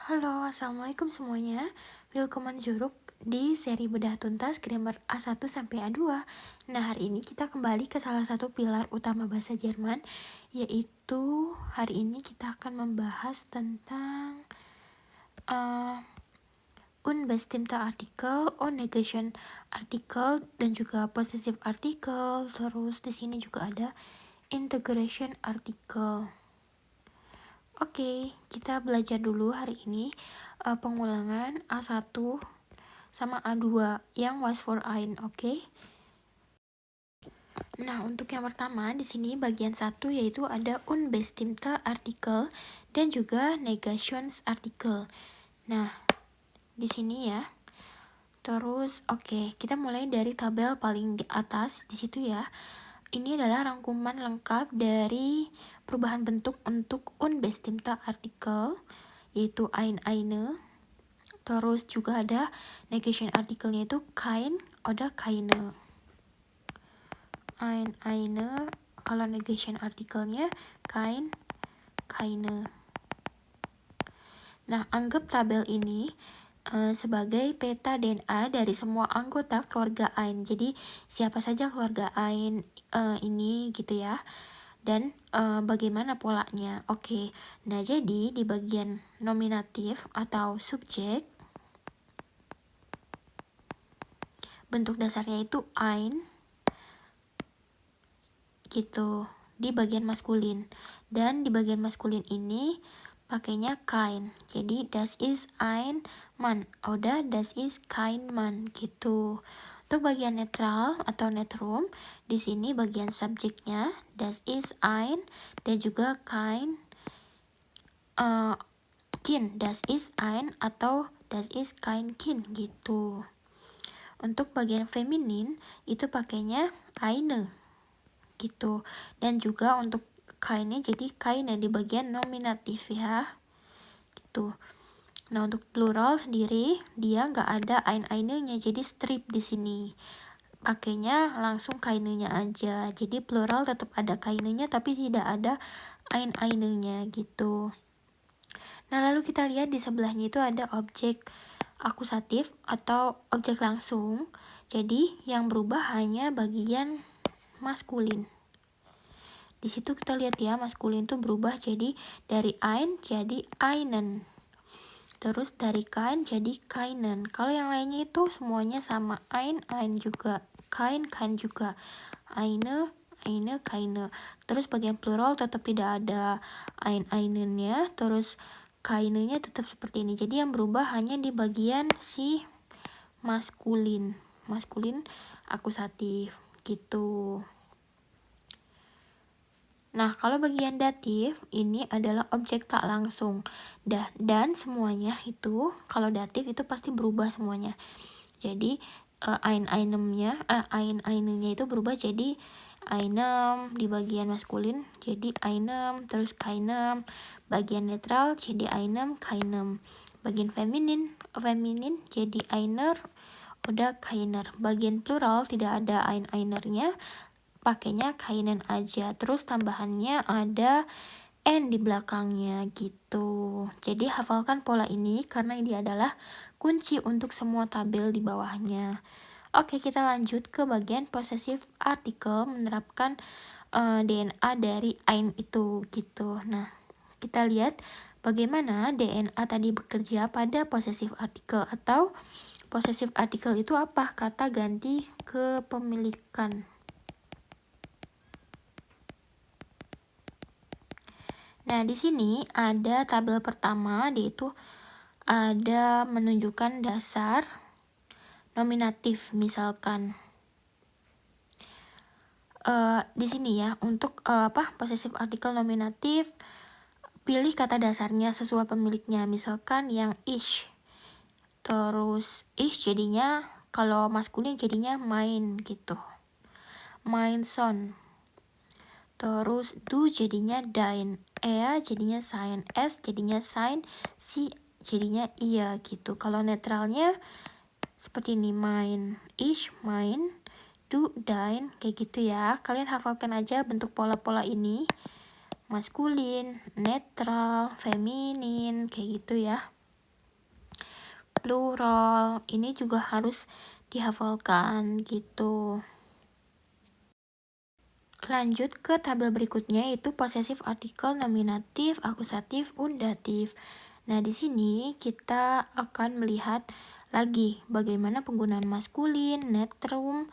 Halo, assalamualaikum semuanya. Welcome Juruk di seri Bedah Tuntas Grammar A1 sampai A2. Nah, hari ini kita kembali ke salah satu pilar utama bahasa Jerman, yaitu hari ini kita akan membahas tentang unbestimmte Artikel, negation artikel, dan juga possessive artikel. Terus di sini juga ada integration artikel. Oke, kita belajar dulu hari ini pengulangan A1 sama A2 yang was for ein, oke? Nah, untuk yang pertama di sini bagian 1 yaitu ada unbestimmte Artikel dan juga Negationsartikel. Nah, di sini ya. Terus oke, kita mulai dari tabel paling di atas di situ ya. Ini adalah rangkuman lengkap dari perubahan bentuk untuk unbestimmte Artikel, yaitu ein, eine. Terus juga ada negation artikelnya itu kein oder keine. Ein, eine. Kalau negation artikelnya kein, keine. Nah, anggap tabel ini sebagai peta DNA dari semua anggota keluarga ein. Jadi siapa saja keluarga ein ini gitu ya. Dan bagaimana polanya. Oke. Nah, jadi di bagian nominatif atau subjek, bentuk dasarnya itu ein gitu di bagian maskulin. Dan di bagian maskulin ini pakainya kein. Jadi das ist ein Mann oder das ist kein Mann gitu. Untuk bagian netral atau netrum, di sini bagian subjeknya das ist ein dan juga kein Kind, das ist ein atau das ist kein Kind gitu. Untuk bagian feminin itu pakainya eine gitu. Dan juga untuk keine jadi keine di bagian nominatif ya. Gitu. Nah, untuk plural sendiri dia nggak ada eine-nya jadi strip di sini. Pakainya langsung keine-nya aja. Jadi plural tetap ada keine-nya tapi tidak ada eine-nya gitu. Nah, lalu kita lihat di sebelahnya itu ada objek akusatif atau objek langsung. Jadi yang berubah hanya bagian maskulin. Di situ kita lihat ya, maskulin itu berubah jadi dari ein jadi einen. Terus dari kein jadi keinen. Kalau yang lainnya itu semuanya sama, ein juga, kein juga, eine keine. Terus bagian plural tetap tidak ada einennya, terus keine-nya tetap seperti ini. Jadi yang berubah hanya di bagian si maskulin akusatif gitu. Nah, kalau bagian datif ini adalah objek tak langsung. Dan semuanya itu kalau datif itu pasti berubah semuanya. Jadi einennya itu berubah jadi einem di bagian maskulin jadi einem, terus keinem, bagian netral jadi einem, keinem. Bagian feminin jadi einer udah keiner. Bagian plural tidak ada einernya, pakainya keinen aja. Terus tambahannya ada n di belakangnya gitu. Jadi hafalkan pola ini karena ini adalah kunci untuk semua tabel di bawahnya. Oke, kita lanjut ke bagian possessive article menerapkan DNA dari ein itu gitu. Nah, kita lihat bagaimana DNA tadi bekerja pada possessive article atau possessive article itu apa? Kata ganti kepemilikan. Nah, di sini ada tabel pertama, yaitu ada menunjukkan dasar nominatif, misalkan di sini ya untuk possessive article nominatif, pilih kata dasarnya sesuai pemiliknya, misalkan yang ich. Terus ich jadinya kalau maskulin jadinya mein gitu, mein Sohn. Terus du jadinya dein, jadinya sein, es jadinya sein, si jadinya iya gitu. Kalau netralnya seperti ini, mein, ich, mein, du, dein, kayak gitu ya. Kalian hafalkan aja bentuk pola-pola ini. Maskulin, netral, feminin, kayak gitu ya. plural. Ini juga harus dihafalkan gitu. Lanjut ke tabel berikutnya, yaitu possessive artikel, nominatif, akusatif, undatif. Nah, di sini kita akan melihat lagi bagaimana penggunaan maskulin, netrum,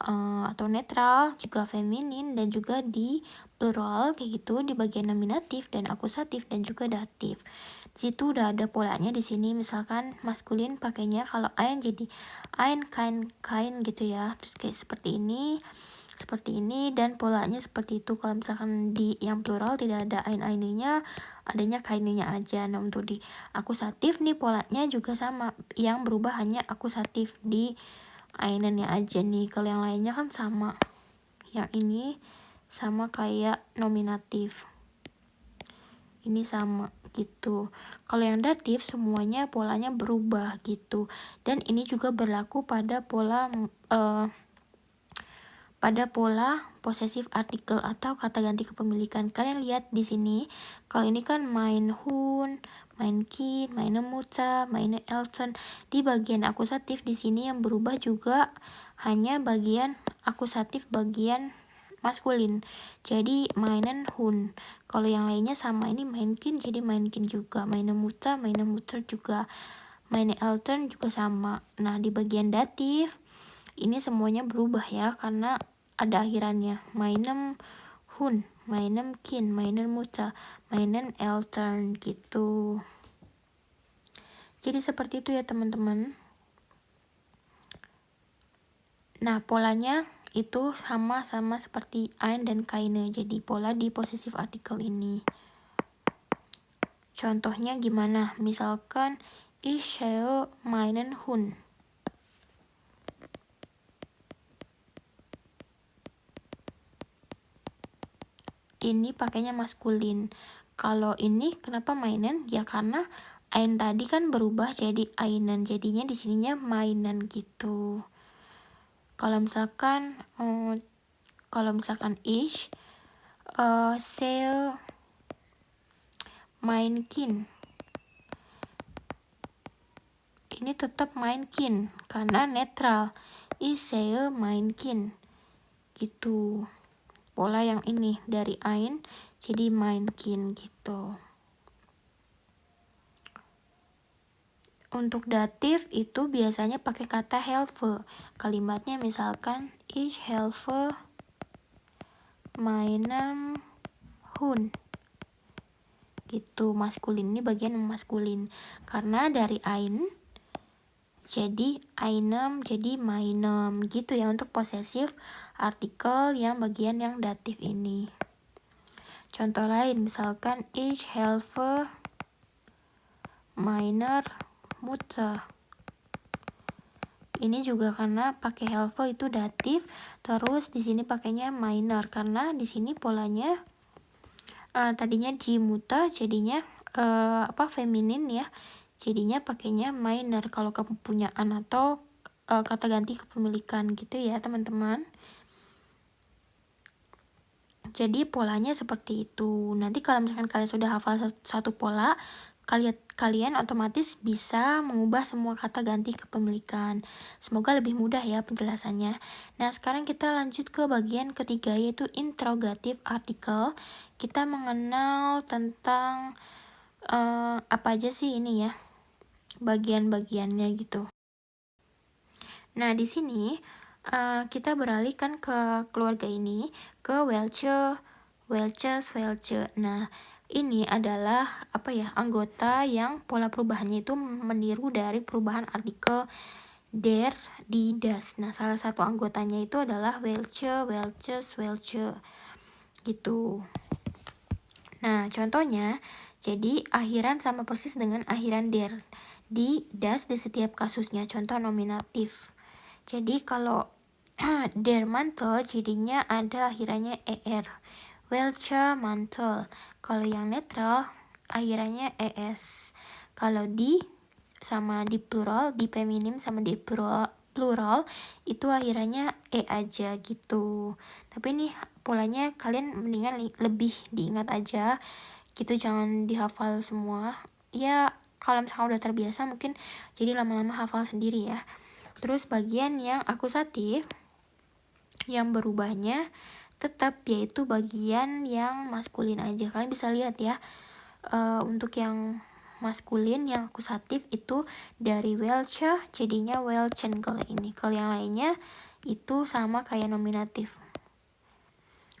atau netral, juga feminin, dan juga di plural kayak gitu di bagian nominatif dan akusatif dan juga datif. Di situ udah ada polanya di sini. Misalkan maskulin pakainya kalau ein jadi ein, kain gitu ya. Terus kayak seperti ini dan polanya seperti itu. Kalau misalkan di yang plural tidak ada ein-ainnya, adanya kainnya aja. Nah, untuk di akusatif nih polanya juga sama, yang berubah hanya akusatif di ainannya aja nih. Kalau yang lainnya kan sama, yang ini sama kayak nominatif, ini sama gitu. Kalau yang datif semuanya polanya berubah gitu, dan ini juga berlaku pada pola possessive artikel atau kata ganti kepemilikan. Kalian lihat di sini, kalau ini kan mein Hund, mein Kind, meine Mutter, meine Eltern. Di bagian akusatif di sini yang berubah juga hanya bagian akusatif bagian maskulin. Jadi meinen Hund. Kalau yang lainnya sama, ini mein Kind jadi mein Kind juga, meine Mutter juga, meine Eltern juga sama. Nah, di bagian datif ini semuanya berubah ya, karena ada akhirannya. Meinem Hund, meinem Kind, meiner Mutter, meinen Eltern gitu. Jadi seperti itu ya teman-teman. Nah, polanya itu sama-sama seperti ein dan keine. Jadi pola di possessive article ini. Contohnya gimana? Misalkan ich sehe meinen Hund. Ini pakainya maskulin. Kalau ini kenapa meinen? Ya karena ein tadi kan berubah jadi einen, jadinya di sininya mainan gitu. Kalau misalkan ich sehe mein Kind, ini tetap mein Kind karena netral. Ich sehe mein Kind gitu. Pola yang ini dari ein jadi mein Kind gitu. Untuk datif itu biasanya pakai kata helfe. Kalimatnya misalkan ich helfe meinem Hund. Gitu, maskulin ini bagian maskulin. Karena dari ein jadi einem jadi meinem gitu ya untuk possessive artikel yang bagian yang datif ini. Contoh lain misalkan ich helfe meiner Mutter. Ini juga karena pakai helfe itu datif, terus di sini pakainya meiner karena di sini polanya tadinya die Mutter jadinya feminin ya. Jadinya pakainya meiner kalau kepunyaan atau kata ganti kepemilikan gitu ya teman-teman. Jadi polanya seperti itu. Nanti kalau misalkan kalian sudah hafal satu pola, kalian otomatis bisa mengubah semua kata ganti kepemilikan. Semoga lebih mudah ya penjelasannya. Nah, sekarang kita lanjut ke bagian ketiga, yaitu interrogative article. Kita mengenal tentang apa aja sih ini ya, bagian-bagiannya gitu. Nah, di sini kita beralih kan ke keluarga ini, ke welche. Nah, ini adalah anggota yang pola perubahannya itu meniru dari perubahan artikel der di das. Nah, salah satu anggotanya itu adalah welche gitu. Nah, contohnya jadi akhiran sama persis dengan akhiran der di das di setiap kasusnya. Contoh nominatif. Jadi kalau der Mantel jadinya ada akhirannya er. Welcher Mantel. Kalau yang netral akhirannya es. Kalau di sama di plural, di feminim sama di plural itu akhirannya e aja gitu. Tapi nih polanya kalian mendingan lebih diingat aja gitu, jangan dihafal semua. Ya kalau misalkan udah terbiasa mungkin jadi lama-lama hafal sendiri ya. Terus bagian yang akusatif yang berubahnya tetap, yaitu bagian yang maskulin aja. Kalian bisa lihat ya, untuk yang maskulin yang akusatif itu dari welche jadinya welchen kalau ini. Kalau yang lainnya itu sama kayak nominatif.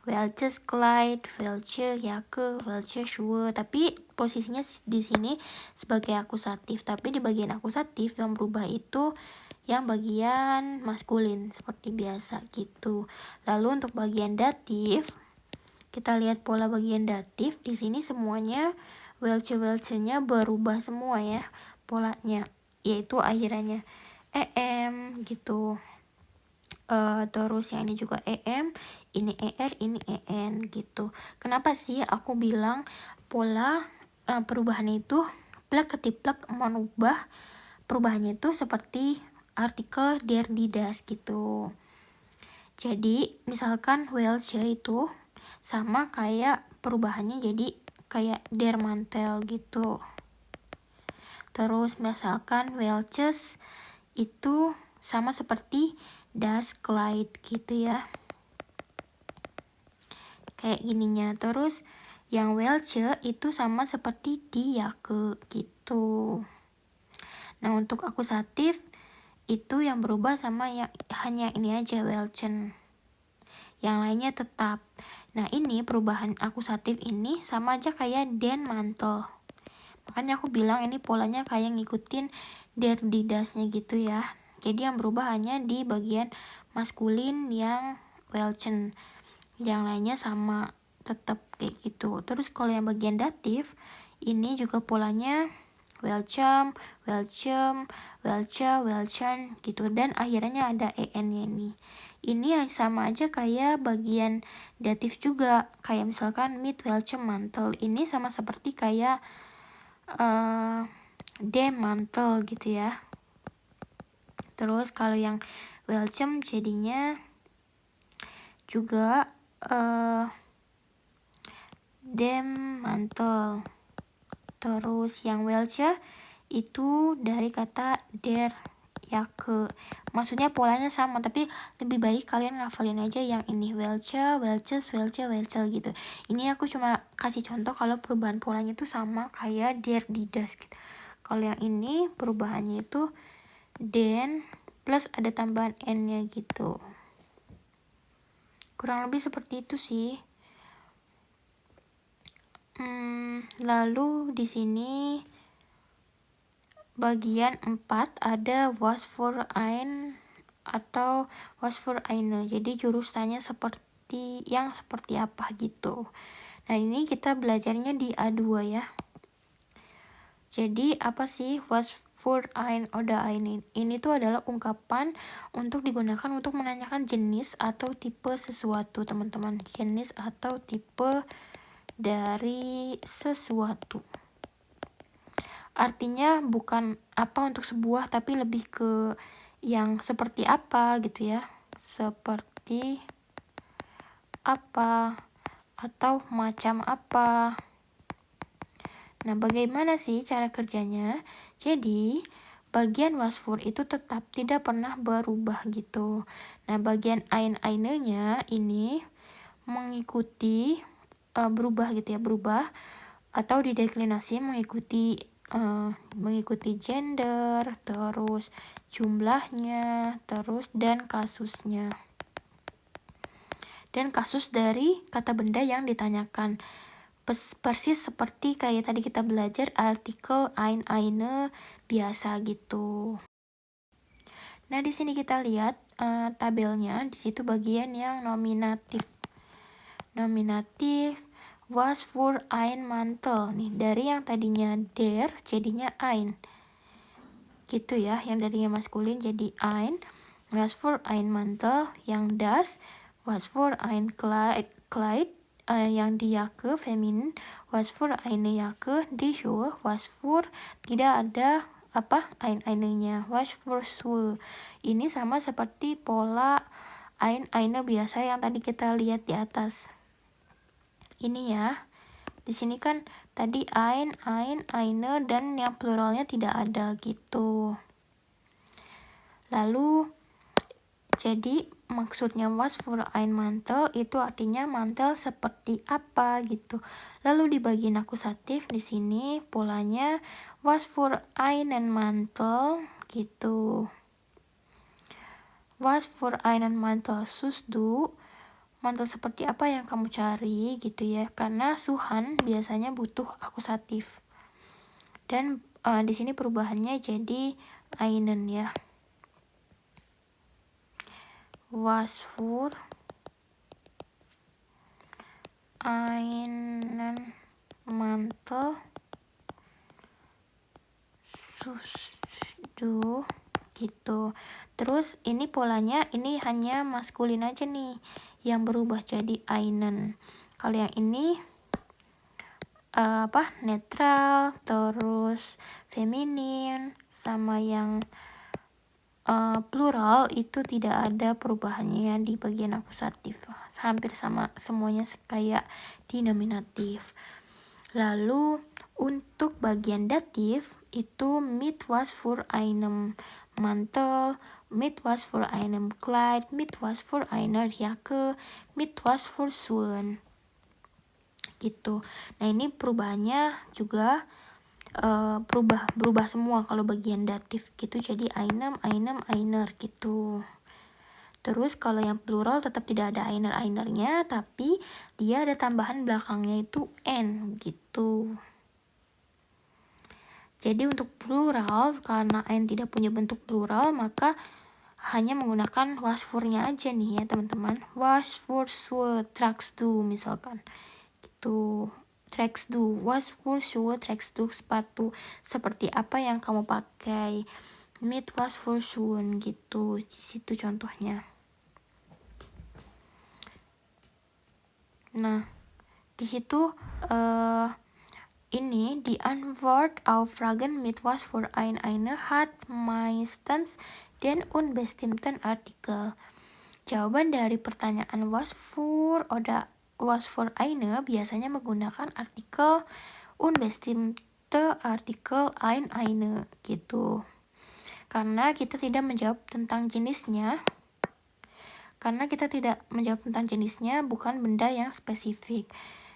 Welches Kleid, welche Jacke, welche Schuhe, tapi posisinya di sini sebagai akusatif. Tapi di bagian akusatif yang berubah itu yang bagian maskulin seperti biasa gitu. Lalu untuk bagian datif, kita lihat pola bagian datif. Di sini semuanya welche-nya berubah semua ya polanya, yaitu akhirannya em gitu. Terus yang ini juga em, ini er, ini en gitu. Kenapa sih aku bilang pola perubahan itu plek ketiplek merubah perubahannya itu seperti artikel der die das gitu. Jadi misalkan welche itu sama kayak perubahannya jadi kayak der mantel gitu. Terus misalkan welches itu sama seperti das Kleid gitu ya, kayak gininya. Terus yang welche itu sama seperti die Jacke gitu. Nah untuk akusatif itu yang berubah sama yang hanya ini aja welchen, yang lainnya tetap. Nah ini perubahan akusatif ini sama aja kayak den mantel, makanya aku bilang ini polanya kayak ngikutin der die das-nya gitu ya. Jadi yang berubah hanya di bagian maskulin yang welchen, yang lainnya sama tetap kayak gitu. Terus kalau yang bagian datif ini juga polanya welchem, welchem, welche, welchen gitu, dan akhirnya ada en-nya ini. Ini sama aja kayak bagian datif juga, kayak misalkan mit welchem mantel, ini sama seperti kayak dem mantel gitu ya. Terus kalau yang welchem jadinya juga dem mantel. Terus yang welche itu dari kata der Jacke. Maksudnya polanya sama, tapi lebih baik kalian ngafalin aja yang ini welche, welches, welche, welche gitu. Ini aku cuma kasih contoh kalau perubahan polanya itu sama kayak der die das gitu. Kalau yang ini perubahannya itu den plus ada tambahan n-nya gitu. Kurang lebih seperti itu sih. Lalu di sini bagian 4 ada was für ein atau was für eine. Jadi jurusannya seperti apa gitu. Nah, ini kita belajarnya di A2 ya. Jadi apa sih was für ein oder eine? Ini tuh adalah ungkapan untuk digunakan untuk menanyakan jenis atau tipe sesuatu, teman-teman. Jenis atau tipe dari sesuatu. Artinya bukan apa untuk sebuah, tapi lebih ke yang seperti apa gitu ya. Seperti apa atau macam apa. Nah, bagaimana sih cara kerjanya? Jadi, bagian was für itu tetap tidak pernah berubah gitu. Nah, bagian eine-nya ini mengikuti berubah gitu ya, berubah atau dideklinasi mengikuti gender, terus jumlahnya, terus dan kasusnya. Dan kasus dari kata benda yang ditanyakan. Persis seperti kayak tadi kita belajar artikel ein, eine biasa gitu. Nah, di sini kita lihat tabelnya. Di situ bagian yang nominatif. Nominatif was für ein Mantel. Nih, dari yang tadinya der jadinya ein. Gitu ya, yang darinya maskulin jadi ein. Was für ein Mantel, yang das was für ein Kleid, yang di Jacke feminin, was für eine Jacke, die Schuhe, was für tidak ada eine-nya, was für Schuhe. Ini sama seperti pola eine biasa yang tadi kita lihat di atas. Ini ya. Di sini kan tadi ein, eine, dan yang pluralnya tidak ada gitu. Lalu jadi maksudnya was für ein Mantel itu artinya mantel seperti apa gitu. Lalu di bagian akusatif di sini polanya was für einen Mantel gitu. Was für einen Mantel suchst du? Mantel seperti apa yang kamu cari gitu ya. Karena suhan biasanya butuh akusatif. Dan di sini perubahannya jadi einen ya. Was für einen Mantel suchst du gitu. Terus ini polanya ini hanya maskulin aja nih yang berubah jadi einen. Kalau yang ini netral, terus feminin, sama yang plural itu tidak ada perubahannya di bagian akusatif, hampir sama semuanya kayak di nominatif. Lalu untuk bagian datif itu mit was für einem Mantel, mit was für einem Kleid, mit was für einer Jacke, mit was für Schuhen gitu. Nah ini perubahannya juga berubah semua kalau bagian datif gitu, jadi einem, einer gitu. Terus kalau yang plural tetap tidak ada einernya, tapi dia ada tambahan belakangnya itu n gitu. Jadi untuk plural, karena n tidak punya bentuk plural, maka hanya menggunakan was für-nya aja nih ya teman-teman. Was für Schuhe tragst du misalkan gitu. Tragst du, was für Schuhe tragst du, sepatu seperti apa yang kamu pakai. Mit was für Schuhen gitu, di situ contohnya. Nah, di situ ini die Antwort auf Fragen mit was für eine hat meistens den unbestimmten Artikel. Jawaban dari pertanyaan was für oder was für eine biasanya menggunakan artikel unbestimmte Artikel eine gitu. Karena kita tidak menjawab tentang jenisnya. Bukan benda yang spesifik.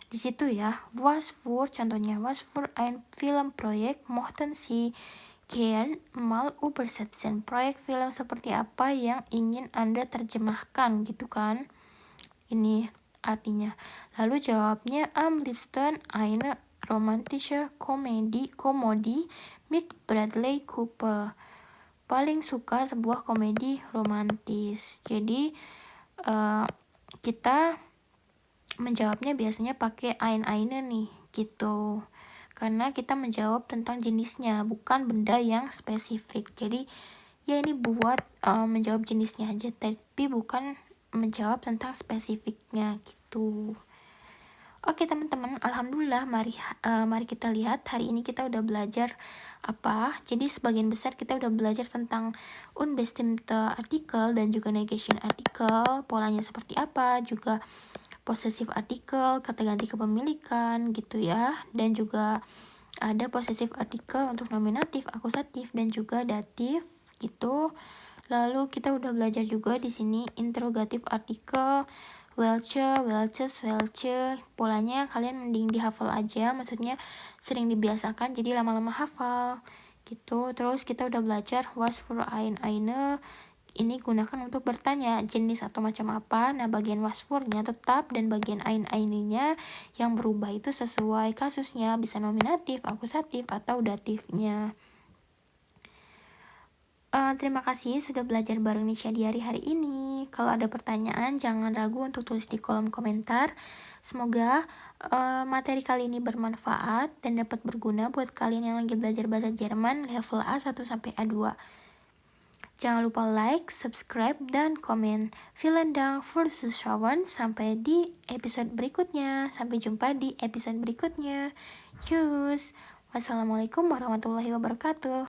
Di situ ya, was für, contohnya was für ein Filmprojekt mochten Sie gern mal übersetzen. Proyek film seperti apa yang ingin Anda terjemahkan gitu kan. Ini artinya. Lalu jawabnya am liebsten eine romantische Komödie mit Bradley Cooper. Paling suka sebuah komedi romantis. Jadi kita menjawabnya biasanya pakai eine nih gitu. Karena kita menjawab tentang jenisnya, bukan benda yang spesifik. Jadi ya ini buat menjawab jenisnya aja, tapi bukan menjawab tentang spesifiknya gitu. Oke teman-teman, alhamdulillah mari kita lihat hari ini kita udah belajar apa. Jadi sebagian besar kita udah belajar tentang unbestimmte artikel dan juga negation artikel, polanya seperti apa, juga possessive artikel, kata ganti kepemilikan gitu ya, dan juga ada possessive artikel untuk nominatif, akusatif, dan juga datif gitu. Lalu kita udah belajar juga di sini interrogatif artikel, welche, welches, welche. Polanya kalian mending dihafal aja, maksudnya sering dibiasakan jadi lama-lama hafal gitu. Terus kita udah belajar was für ein, eine. Ini gunakan untuk bertanya jenis atau macam apa. Nah, bagian was für-nya tetap dan bagian eine-nya yang berubah itu sesuai kasusnya, bisa nominatif, akusatif, atau datifnya. Terima kasih sudah belajar bareng Nisha di hari ini. Kalau ada pertanyaan, jangan ragu untuk tulis di kolom komentar. Semoga materi kali ini bermanfaat dan dapat berguna buat kalian yang lagi belajar bahasa Jerman level A1 sampai A2. Jangan lupa like, subscribe, dan komen. Vielen Dank fürs Zuschauen. Sampai di episode berikutnya. Sampai jumpa di episode berikutnya. Tschüss. Wassalamualaikum warahmatullahi wabarakatuh.